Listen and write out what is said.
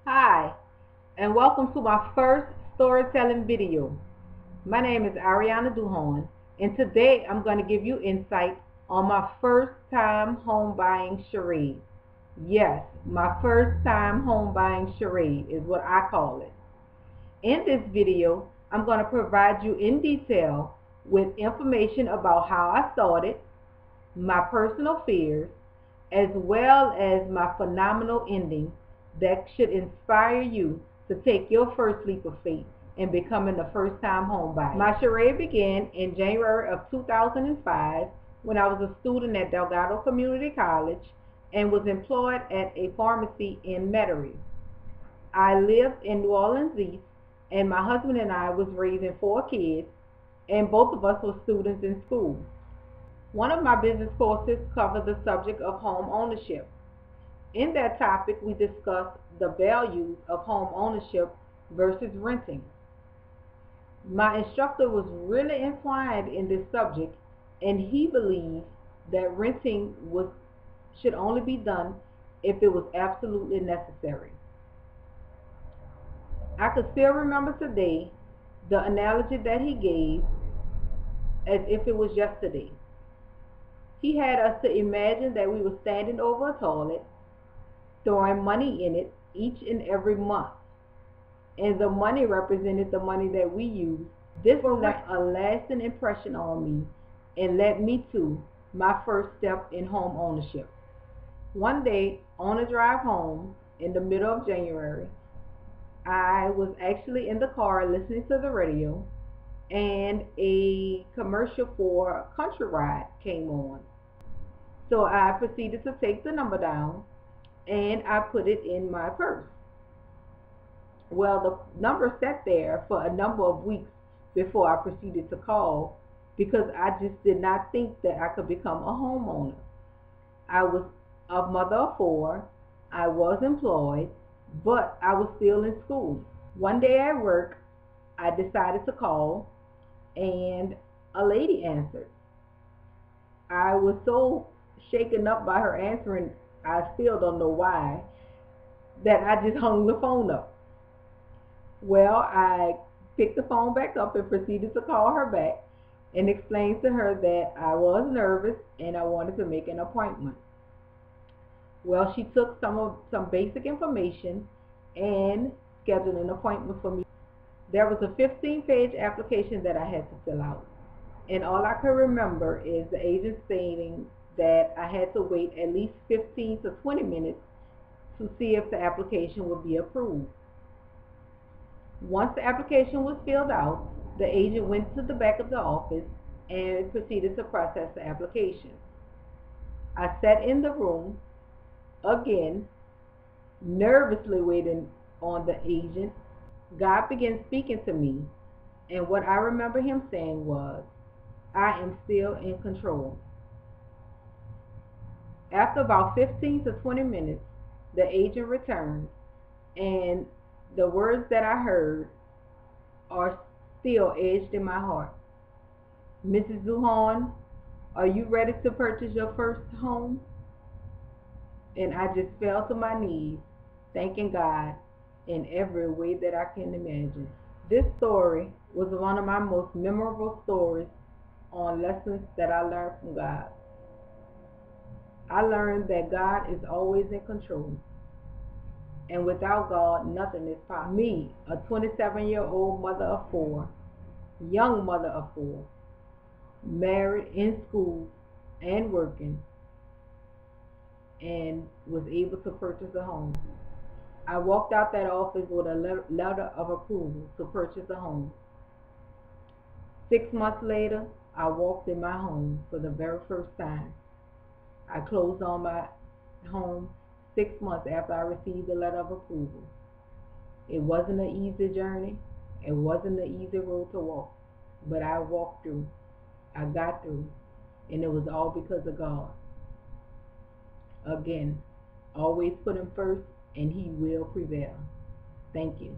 Hi, and welcome to my first storytelling video. My name is Ariana Duhon, and today I'm going to give you insight on my first time home buying charade. Yes, my first time home buying charade is what I call it. In this video, I'm going to provide you in detail with information about how I started, my personal fears, as well as my phenomenal ending that should inspire you to take your first leap of faith in becoming the first time home buyer. My charade began in January of 2005 when I was a student at Delgado Community College and was employed at a pharmacy in Metairie. I lived in New Orleans East, and my husband and I was raising 4 kids, and both of us were students in school. One of my business courses covered the subject of home ownership. In that topic, we discussed the values of home ownership versus renting. My instructor was really entwined in this subject, and he believed that renting should only be done if it was absolutely necessary. I could still remember today the analogy that he gave as if it was yesterday. He had us to imagine that we were standing over a toilet, throwing money in it each and every month, and the money represented the money that we used. This left a lasting impression on me and led me to my first step in home ownership. One day, on a drive home in the middle of January, I was actually in the car listening to the radio, and a commercial for Country Ride came on. So I proceeded to take the number down and I put it in my purse. Well, the number sat there for a number of weeks before I proceeded to call because I just did not think that I could become a homeowner. I was a mother of 4. I was employed, but I was still in school. One day at work, I decided to call, and a lady answered. I was so shaken up by her answering, I still don't know why, that I just hung the phone up. Well, I picked the phone back up and proceeded to call her back and explained to her that I was nervous and I wanted to make an appointment. Well, she took some basic information and scheduled an appointment for me. There was a 15-page application that I had to fill out, and all I can remember is the agent stating that I had to wait at least 15 to 20 minutes to see if the application would be approved. Once the application was filled out, the agent went to the back of the office and proceeded to process the application. I sat in the room again, nervously waiting on the agent. God began speaking to me, and what I remember him saying was, "I am still in control." After about 15 to 20 minutes, the agent returned, and the words that I heard are still etched in my heart. "Mrs. Zuhon, are you ready to purchase your first home?" And I just fell to my knees, thanking God in every way that I can imagine. This story was one of my most memorable stories on lessons that I learned from God. I learned that God is always in control, and without God, nothing is possible. Me, a 27-year-old mother of 4, young mother of 4, married, in school, and working, and was able to purchase a home. I walked out that office with a letter of approval to purchase a home. 6 months later, I walked in my home for the very first time. I closed on my home 6 months after I received the letter of approval. It wasn't an easy journey. It wasn't an easy road to walk, but I walked through. I got through, and it was all because of God. Again, always put him first, and he will prevail. Thank you.